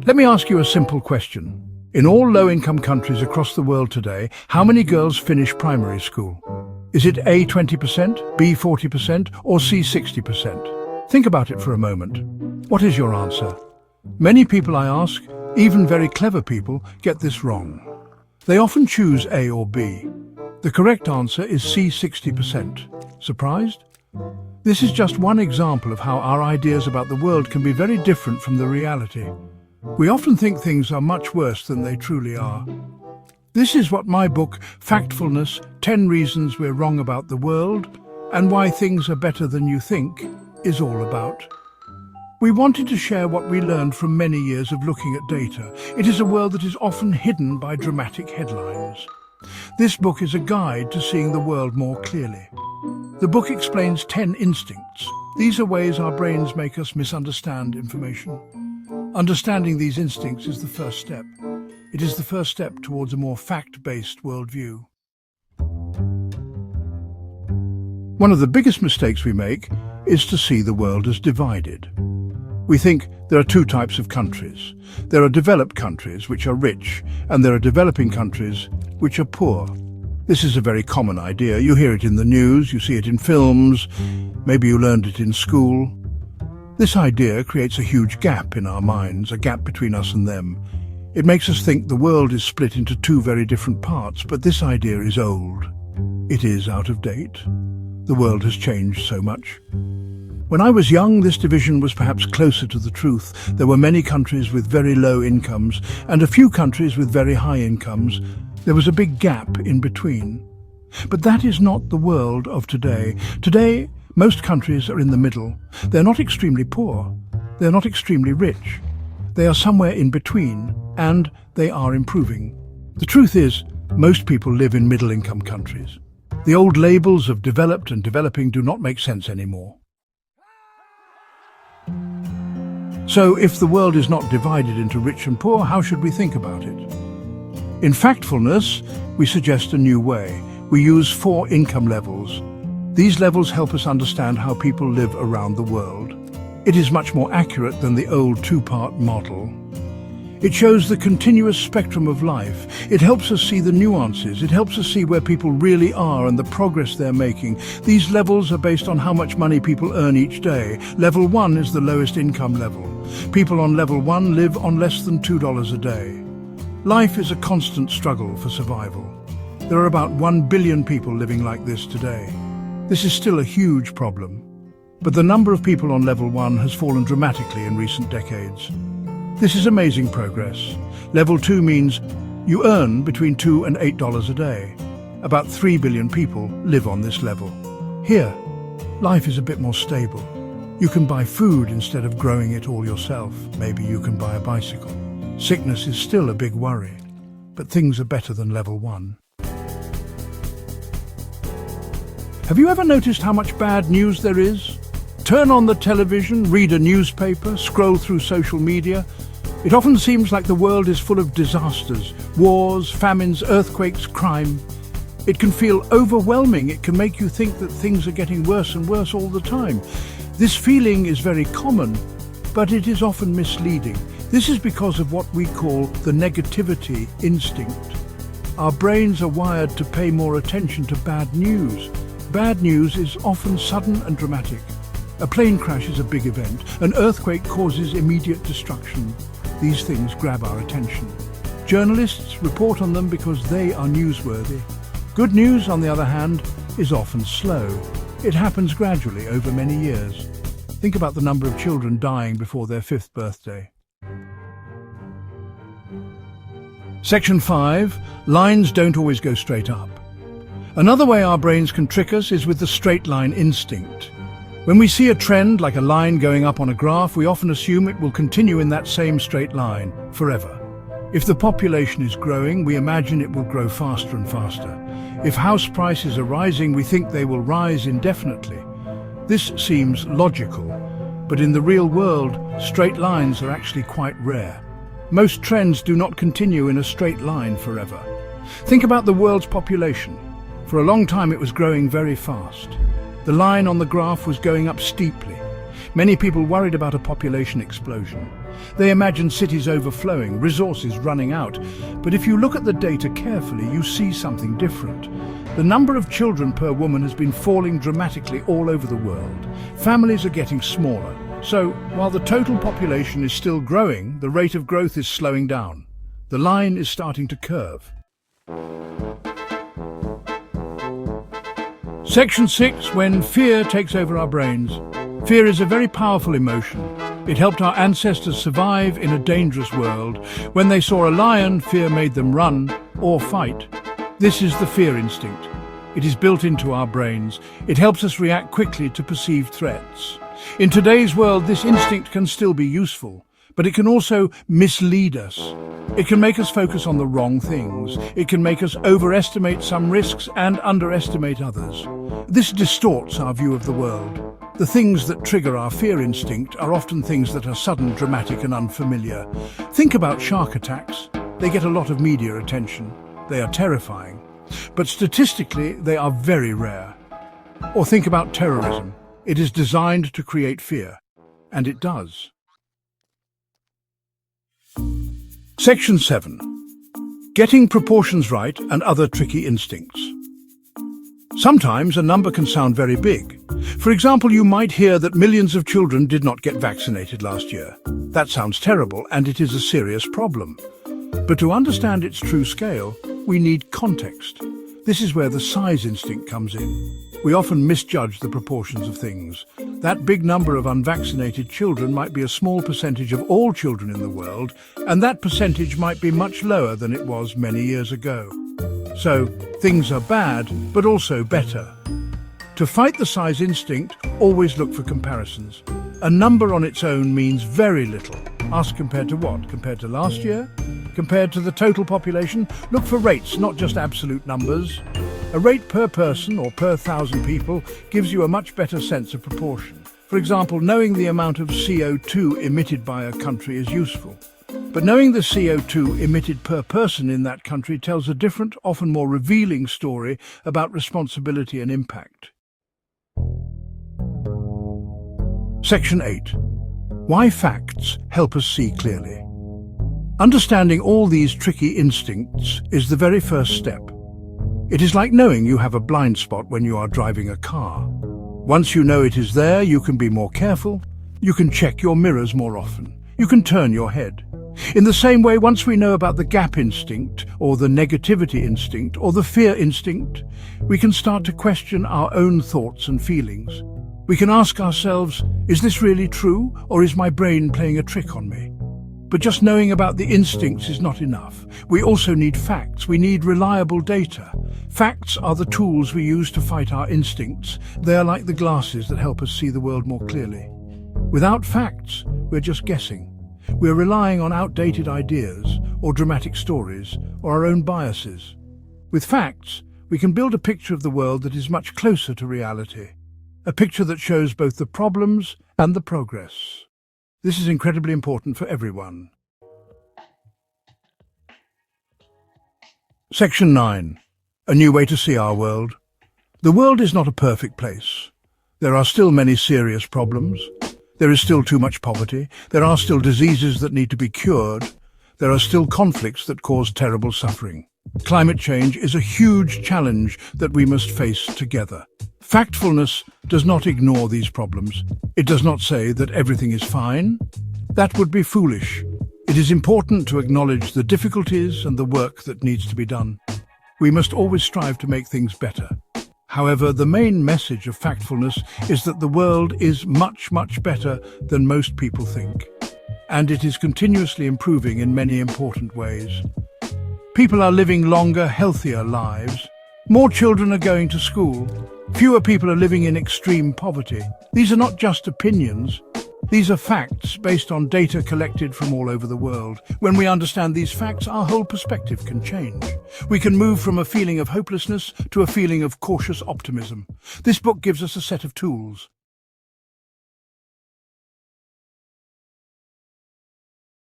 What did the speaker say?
Let me ask you a simple question. In all low-income countries across the world today, how many girls finish primary school? Is it A 20%, B 40%, or C 60%? Think about it for a moment. What is your answer? Many people I ask, even very clever people, get this wrong. They often choose A or B. The correct answer is C 60%. Surprised? This is just one example of how our ideas about the world can be very different from the reality. We often think things are much worse than they truly are. This is what my book, Factfulness, 10 Reasons We're Wrong About the World and Why Things Are Better Than You Think, is all about. We wanted to share what we learned from many years of looking at data. It is a world that is often hidden by dramatic headlines. This book is a guide to seeing the world more clearly. The book explains 10 instincts. These are ways our brains make us misunderstand information. Understanding these instincts is the first step. It is the first step towards a more fact-based worldview. One of the biggest mistakes we make is to see the world as divided. We think there are two types of countries. There are developed countries, which are rich, and there are developing countries, which are poor. This is a very common idea. You hear it in the news, you see it in films, maybe you learned it in school. This idea creates a huge gap in our minds, a gap between us and them. It makes us think the world is split into two very different parts, but this idea is old. It is out of date. The world has changed so much. When I was young, this division was perhaps closer to the truth. There were many countries with very low incomes and a few countries with very high incomes. There was a big gap in between. But that is not the world of today. Today, most countries are in the middle. They're not extremely poor. They're not extremely rich. They are somewhere in between, and they are improving. The truth is, most people live in middle-income countries. The old labels of developed and developing do not make sense anymore. So, if the world is not divided into rich and poor, how should we think about it? In Factfulness, we suggest a new way. We use 4 income levels. These levels help us understand how people live around the world. It is much more accurate than the old 2-part model. It shows the continuous spectrum of life. It helps us see the nuances. It helps us see where people really are and the progress they're making. These levels are based on how much money people earn each day. Level 1 is the lowest income level. People on level 1 live on less than $2 a day. Life is a constant struggle for survival. There are about 1 billion people living like this today. This is still a huge problem, but the number of people on level 1 has fallen dramatically in recent decades. This is amazing progress. Level 2 means you earn between $2 and $8 a day. About 3 billion people live on this level. Here, life is a bit more stable. You can buy food instead of growing it all yourself. Maybe you can buy a bicycle. Sickness is still a big worry, but things are better than level 1. Have you ever noticed how much bad news there is? Turn on the television, read a newspaper, scroll through social media. It often seems like the world is full of disasters, wars, famines, earthquakes, crime. It can feel overwhelming. It can make you think that things are getting worse and worse all the time. This feeling is very common, but it is often misleading. This is because of what we call the negativity instinct. Our brains are wired to pay more attention to bad news. Bad news is often sudden and dramatic. A plane crash is a big event. An earthquake causes immediate destruction. These things grab our attention. Journalists report on them because they are newsworthy. Good news, on the other hand, is often slow. It happens gradually over many years. Think about the number of children dying before their 5th birthday. Section 5. Lines don't always go straight up. Another way our brains can trick us is with the straight line instinct. When we see a trend, like a line going up on a graph, we often assume it will continue in that same straight line forever. If the population is growing, we imagine it will grow faster and faster. If house prices are rising, we think they will rise indefinitely. This seems logical, but in the real world, straight lines are actually quite rare. Most trends do not continue in a straight line forever. Think about the world's population. For a long time it was growing very fast. The line on the graph was going up steeply. Many people worried about a population explosion. They imagine cities overflowing, resources running out. But if you look at the data carefully, you see something different. The number of children per woman has been falling dramatically all over the world. Families are getting smaller. So, while the total population is still growing, the rate of growth is slowing down. The line is starting to curve. Section 6, when fear takes over our brains. Fear is a very powerful emotion. It helped our ancestors survive in a dangerous world. When they saw a lion, fear made them run or fight. This is the fear instinct. It is built into our brains. It helps us react quickly to perceived threats. In today's world, this instinct can still be useful, but it can also mislead us. It can make us focus on the wrong things. It can make us overestimate some risks and underestimate others. This distorts our view of the world. The things that trigger our fear instinct are often things that are sudden, dramatic and unfamiliar. Think about shark attacks. They get a lot of media attention. They are terrifying. But statistically, they are very rare. Or think about terrorism. It is designed to create fear. And it does. Section 7. Getting proportions right and other tricky instincts. Sometimes a number can sound very big. For example, you might hear that millions of children did not get vaccinated last year. That sounds terrible, and it is a serious problem. But to understand its true scale, we need context. This is where the size instinct comes in. We often misjudge the proportions of things. That big number of unvaccinated children might be a small percentage of all children in the world, and that percentage might be much lower than it was many years ago. So, things are bad, but also better. To fight the size instinct, always look for comparisons. A number on its own means very little. Ask compared to what? Compared to last year? Compared to the total population? Look for rates, not just absolute numbers. A rate per person or per 1,000 people gives you a much better sense of proportion. For example, knowing the amount of CO2 emitted by a country is useful. But knowing the CO2 emitted per person in that country tells a different, often more revealing story about responsibility and impact. Section 8. Why facts help us see clearly. Understanding all these tricky instincts is the very first step. It is like knowing you have a blind spot when you are driving a car. Once you know it is there, you can be more careful. You can check your mirrors more often. You can turn your head. In the same way, once we know about the gap instinct, or the negativity instinct, or the fear instinct, we can start to question our own thoughts and feelings. We can ask ourselves, is this really true, or is my brain playing a trick on me? But just knowing about the instincts is not enough. We also need facts. We need reliable data. Facts are the tools we use to fight our instincts. They are like the glasses that help us see the world more clearly. Without facts, we're just guessing. We're relying on outdated ideas, or dramatic stories, or our own biases. With facts, we can build a picture of the world that is much closer to reality. A picture that shows both the problems and the progress. This is incredibly important for everyone. Section 9. A new way to see our world. The world is not a perfect place. There are still many serious problems. There is still too much poverty. There are still diseases that need to be cured. There are still conflicts that cause terrible suffering. Climate change is a huge challenge that we must face together. Factfulness does not ignore these problems. It does not say that everything is fine. That would be foolish. It is important to acknowledge the difficulties and the work that needs to be done. We must always strive to make things better. However, the main message of factfulness is that the world is much, much better than most people think. And it is continuously improving in many important ways. People are living longer, healthier lives. More children are going to school. Fewer people are living in extreme poverty. These are not just opinions. These are facts based on data collected from all over the world. When we understand these facts, our whole perspective can change. We can move from a feeling of hopelessness to a feeling of cautious optimism. This book gives us a set of tools.